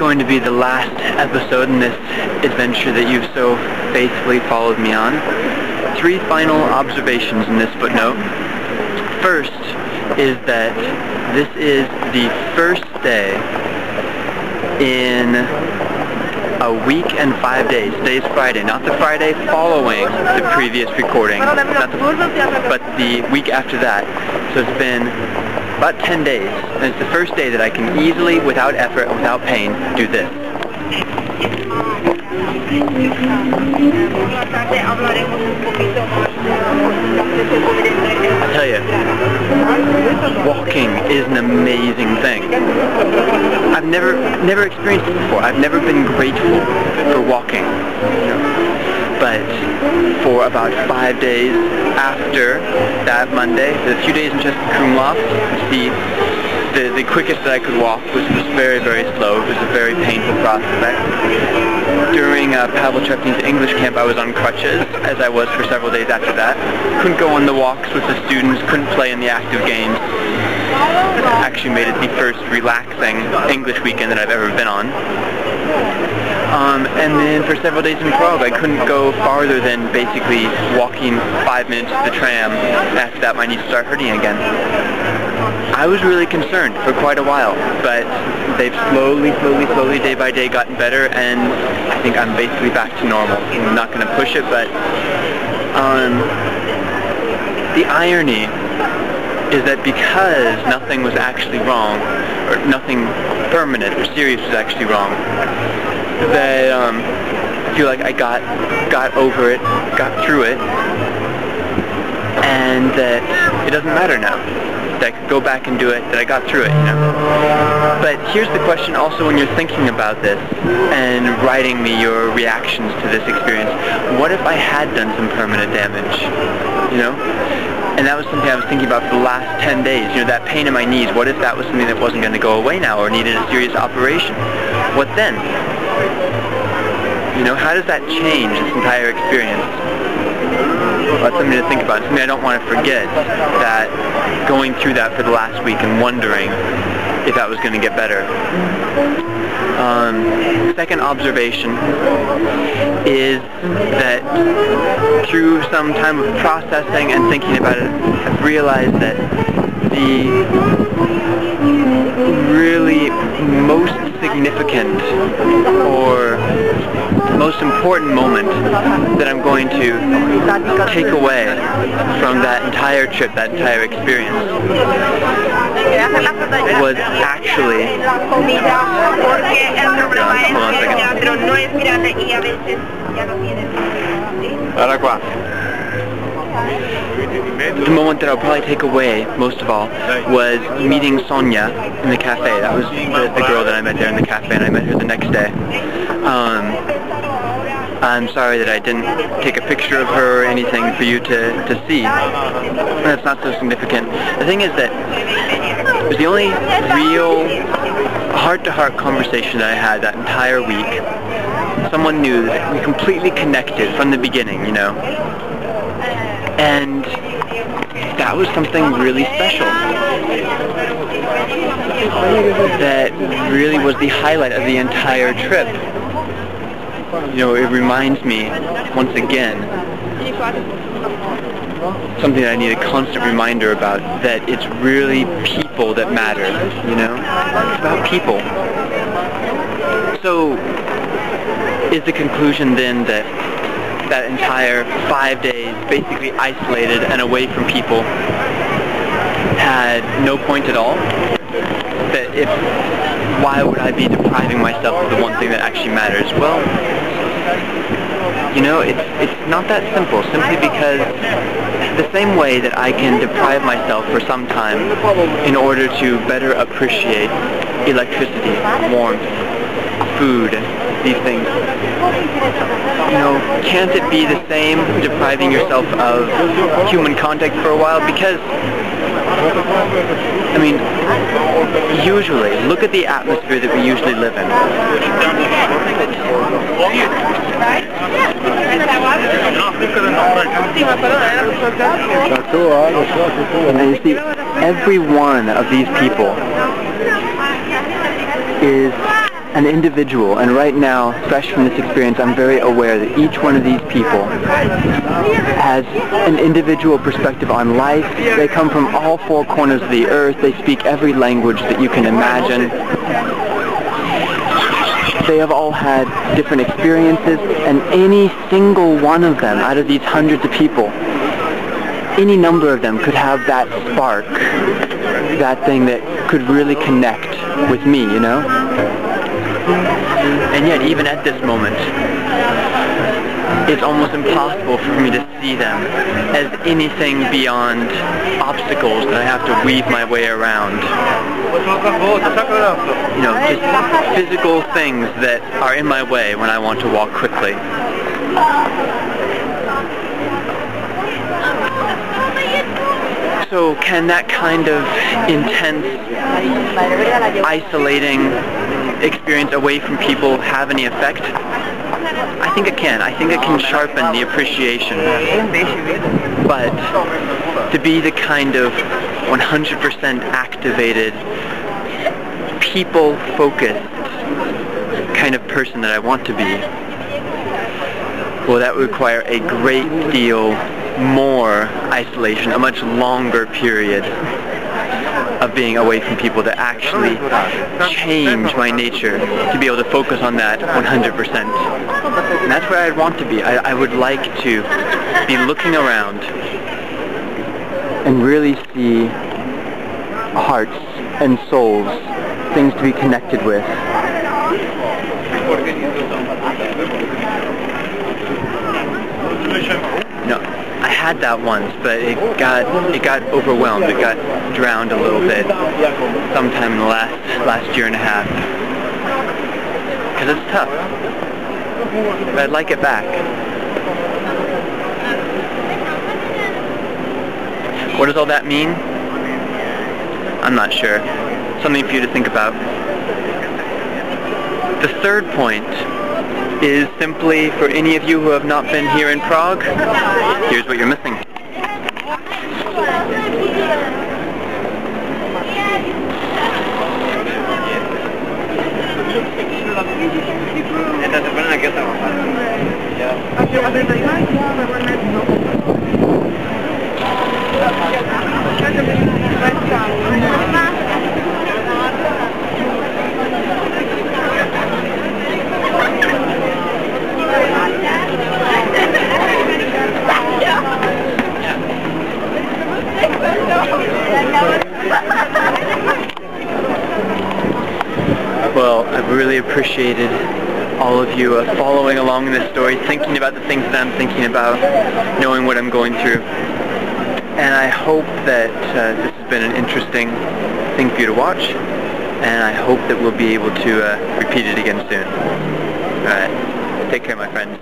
going to be the last episode in this adventure that you've so faithfully followed me on. 3 final observations in this footnote. First is that this is the first day in a week and 5 days. Today's Friday, not the Friday following the previous recording, but the week after that. So it's been about 10 days, and it's the first day that I can easily, without effort and without pain, do this. I tell you, walking is an amazing thing. I've never experienced it before. I've never been grateful for walking. But for about 5 days after that Monday, the few days in Krumlov, the quickest that I could walk was very, very slow. It was a very painful process. During Pavel Trepnin's English camp, I was on crutches, as I was for several days after that. Couldn't go on the walks with the students, couldn't play in the active games. It actually made it the first relaxing English weekend that I've ever been on. And then for several days in Prague, I couldn't go farther than basically walking 5 minutes to the tram. After that, my knees start hurting again. I was really concerned for quite a while, but they've slowly, day by day gotten better, and I think I'm basically back to normal. I'm not going to push it, but the irony is that because nothing was actually wrong, or nothing permanent or serious was actually wrong, that I feel like I got over it, got through it, and that it doesn't matter now. That I could go back and do it, that I got through it, you know. But here's the question also when you're thinking about this and writing me your reactions to this experience. What if I had done some permanent damage, you know? And that was something I was thinking about for the last 10 days. You know, that pain in my knees, what if that was something that wasn't going to go away now or needed a serious operation? What then? You know, how does that change this entire experience? Well, that's something to think about. It's something I don't want to forget, that going through that for the last week and wondering if that was going to get better. Second observation is that through some time of processing and thinking about it, I've realized that the really most significant or most important moment that I'm going to take away from that entire trip, that entire experience, was actually... The moment that I'll probably take away, most of all, was meeting Sonia in the cafe. That was the girl that I met there in the cafe, and I met her the next day. I'm sorry that I didn't take a picture of her or anything for you to see. That's not so significant. The thing is that it was the only real heart-to-heart conversation that I had that entire week. Someone knew that we completely connected from the beginning, you know. And that was something really special. That really was the highlight of the entire trip. You know, it reminds me, once again, something that I need a constant reminder about, that it's really people that matter, you know? It's about people. So, is the conclusion then that that entire 5 days, basically isolated and away from people, had no point at all? That if, why would I be depriving myself of the one thing that actually matters? Well, you know, it's not that simple, simply because the same way that I can deprive myself for some time in order to better appreciate electricity, warmth, food, these things, you know, can't it be the same depriving yourself of human contact for a while? Because, I mean, usually, look at the atmosphere that we usually live in. And you see, every one of these people is an individual, and right now, fresh from this experience, I'm very aware that each one of these people has an individual perspective on life. They come from all four corners of the earth. They speak every language that you can imagine. They have all had different experiences, and any single one of them out of these hundreds of people, any number of them could have that spark, that thing that could really connect with me, you know? And yet, even at this moment, it's almost impossible for me to see them as anything beyond obstacles that I have to weave my way around. You know, just physical things that are in my way when I want to walk quickly. So can that kind of intense, isolating experience away from people have any effect? I think it can. I think it can sharpen the appreciation. But to be the kind of 100% activated, people-focused kind of person that I want to be, well, that would require a great deal more isolation, a much longer period of being away from people to actually change my nature, to be able to focus on that 100%. And that's where I'd want to be. I would like to be looking around and really see hearts and souls, things to be connected with. No, I had that once, but it got overwhelmed. It got drowned a little bit sometime in the last year and a half. Because it's tough. But I'd like it back. What does all that mean? I'm not sure. Something for you to think about. The third point is simply for any of you who have not been here in Prague, here's what you're missing. Well, I've really appreciated all of you following along in this story, thinking about the things that I'm thinking about, knowing what I'm going through. And I hope that this has been an interesting thing for you to watch, and I hope that we'll be able to repeat it again soon. Alright, take care, my friends.